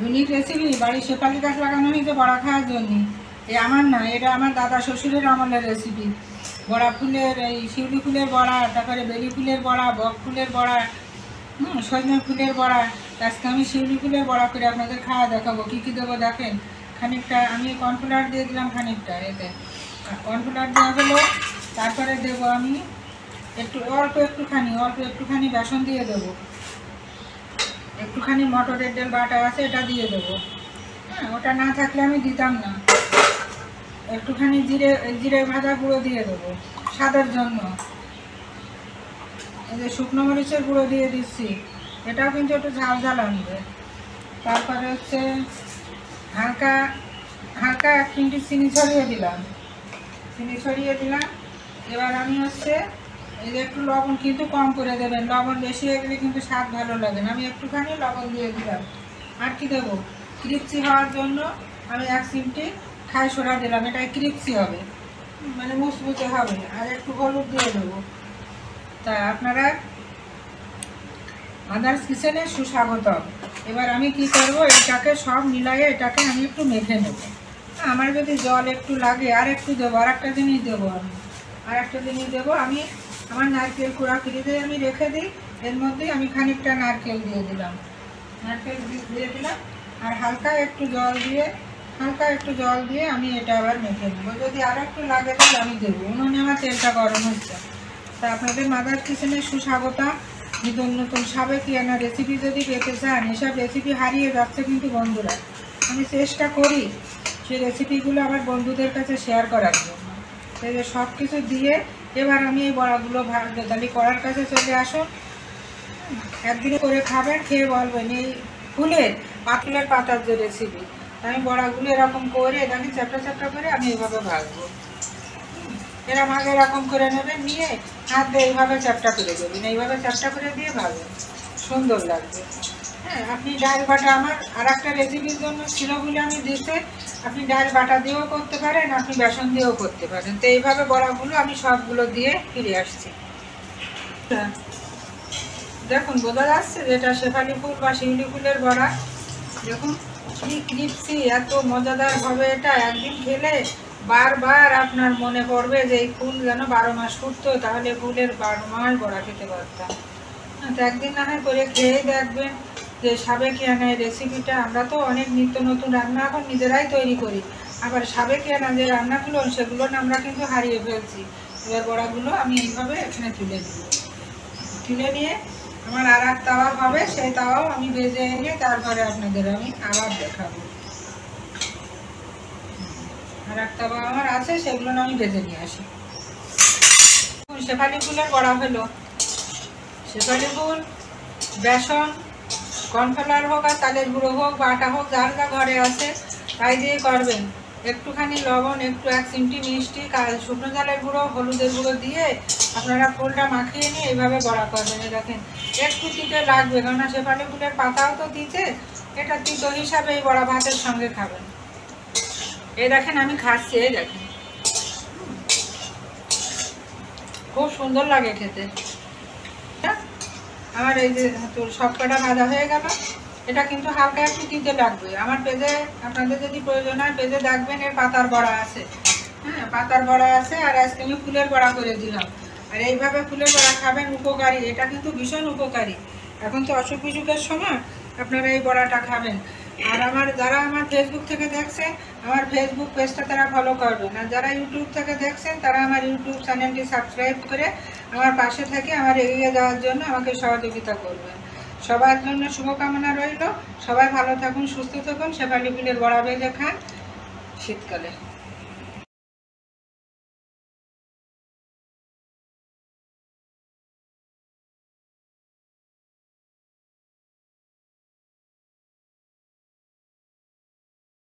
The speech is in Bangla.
Unique recipe. বাড়ির শেফালি গাছ লাগানো হয়েছে বড়া খাওয়ার জন্য। এই আমার না, এটা আমার দাদা শ্বশুরের আমলের রেসিপি। বড়া ফুলের, এই শিউলি ফুলের বড়া, তারপরে বেলি ফুলের বড়া, বক ফুলের বড়া, সজনে ফুলের বড়া। আজকে আমি শিউলি ফুলের বড়া করে আপনাদের খাওয়া দেখাবো। কী কী দেবো দেখেন। খানিকটা আমি কর্নফ্লাওয়ার দিয়ে দিলাম, খানিকটা এতে কর্নফ্লাওয়ার দেওয়া হলো। তারপরে দেবো আমি অল্প একটুখানি বেসন দিয়ে দেবো। একটুখানি মটরের ডাল বাটা আছে, এটা দিয়ে দেবো। হ্যাঁ, ওটা না থাকলে আমি দিতাম না। একটুখানি জিরে ভাজা গুঁড়ো দিয়ে দেবো স্বাদের জন্য। এই যে শুকনো মরিচের গুঁড়ো দিয়ে দিচ্ছি, এটাও কিন্তু একটু ঝাল ঝাল আনবে। তারপরে হচ্ছে হালকা 1 চিমটি চিনি ছড়িয়ে দিলাম। এবার আমি হচ্ছে এই যে একটু লবণ কিন্তু কম করে দেবেন, লবণ বেশি হয়ে গেলে কিন্তু স্বাদ ভালো লাগে না। আমি একটুখানি লবণ দিয়ে দিলাম। আর কি দেবো, ক্রিপসি হওয়ার জন্য আমি 1 চিমটি খাই সোডা দিলাম, এটা ক্রিপসি হবে, মানে মুচমুচে হবে। আর একটু হলুদ দিয়ে দেবো। তা আপনারা মাদার্স কিচেনে সুস্বাগতম। এবার আমি কি করব, এটাকে সব মিলাইয়ে এটাকে আমি একটু মেখে নেব। আমার যদি জল একটু লাগে আর একটু দেবো, আর একটা জিনিস দেবো আমি আমার নারকেল কুড়া ফ্রিজে আমি রেখে দিই, এর মধ্যেই আমি খানিকটা নারকেল দিয়ে দিলাম। আর হালকা একটু জল দিয়ে আমি এটা আবার মেখে নেবো। যদি আর একটু লাগে তাহলে আমি দেবো। উনুনে আমার তেলটা গরম হচ্ছে। তা আপনাদের মাদার্স কিচেনে সুস্বাগতম। নতুন নতুন সাবেকিয়ানা রেসিপি যদি পেতে চান, এসব রেসিপি হারিয়ে যাচ্ছে কিন্তু বন্ধুরা। আমি চেষ্টা করি সেই রেসিপিগুলো আমার বন্ধুদের কাছে শেয়ার করার জন্য। এই যে সব কিছু দিয়ে এবার আমি এই বড়াগুলো ভাজতে তাহলে কড়ার কাছে চলে আসুন। একদিনে করে খাবেন, খেয়ে বলবেন এই পাতুলের পাতার যে রেসিপি। আমি বড়াগুলো এরকম করে দেখেন চ্যাপটা করে আমি এইভাবে ভাজবো। এরকম করে নেবেন, নিয়ে হাত দিয়ে এইভাবে চ্যাপটা করে দেবেন, এইভাবে চ্যাপটা করে দিয়ে ভাজবেন, সুন্দর লাগবে। হ্যাঁ, আপনি ডাল বাটা আমার আর একটা রেসিপির জন্য ছিল বলে আমি দিতে, আপনি ডাল বাটা দিয়েও করতে পারেন, আপনি বেসন দিয়েও করতে পারেন। তো এইভাবে বড়াগুলো আমি সবগুলো দিয়ে ফিরে আসছি। দেখুন বোঝা যাচ্ছে যেটা শেফালি ফুল বা শিউলি ফুলের বড়া। দেখুন কি ক্রিপসি, এত মজাদার হবে এটা। একদিন খেলে বারবার আপনার মনে পড়বে যে এই ফুল যেন 12 মাস ফুটতো, তাহলে ফুলের 12 মাস বড়া খেতে পারতাম। তো একদিন না হয় করে খেয়ে দেখবেন যে সাবেকিয়ানা এই রেসিপিটা। আমরা তো অনেক নিত্য নতুন রান্না এখন নিজেরাই তৈরি করি, আবার সাবেকিয়ানা যে রান্নাগুলো সেগুলো আমরা কিন্তু হারিয়ে ফেলছি। এবার বড়াগুলো আমি এইভাবে এখানে তুলে নিয়ে আমার আর এক তাওয়া হবে, সেই তাওয়াও আমি ভেজে এনে তারপরে আপনাদের আমি আবার দেখাবো। আর এক তাওয়া আমার আছে, সেগুলো আমি ভেজে নিয়ে আসি। শেফালি ফুলের বড়া হলো। শেফালি ফুল, বেসন, কর্নফ্লাওয়ার হোক আর চালের গুঁড়ো হোক বা আটা হোক, যার যা ঘরে আছে তাই দিয়ে করবেন। একটুখানি লবণ, একটু 1 চিমটি মিষ্টি, শুকনো চালের গুঁড়ো, হলুদের গুঁড়ো দিয়ে আপনারা ফুলটা মাখিয়ে নিয়ে এইভাবে বড়া করবেন। দেখেন একটু তিতে লাগবে, কেননা শেফালি ফুলের পাতাও তো দিতে, এটা তিতো হিসাবে এই বড়া ভাতের সঙ্গে খাবেন। এই দেখেন আমি খাচ্ছি, এই দেখেন খুব সুন্দর লাগে খেতে। আমার এই যে সব কটা ভাজা হয়ে গেল। এটা কিন্তু হালকা একটু তিতে লাগবে। আমার পেজে আপনাদের যদি প্রয়োজন হয় পেজে দেখবেন এর পাতার বড়া আছে। হ্যাঁ, পাতার বড়া আছে। আর আজকে আমি ফুলের বড়া করে দিলাম। আর এইভাবে ফুলের বড়া খাবেন, উপকারী, এটা কিন্তু ভীষণ উপকারী। এখন তো অসুখ বিসুখের সময় আপনারা এই বড়াটা খাবেন। আর যারা আমার ফেসবুক থেকে দেখছেন, আমার ফেসবুক পেজটা তারা ফলো করবেন। আর যারা ইউটিউব থেকে দেখছেন তারা আমার ইউটিউব চ্যানেলটি সাবস্ক্রাইব করে আমার পাশে থেকে আমার এগিয়ে যাওয়ার জন্য আমাকে সহযোগিতা করবেন। সবার জন্য শুভকামনা রইল। সবাই ভালো থাকুন, সুস্থ থাকুন, শেফালি ফুলের বড়া ভেজে খান শীতকালে।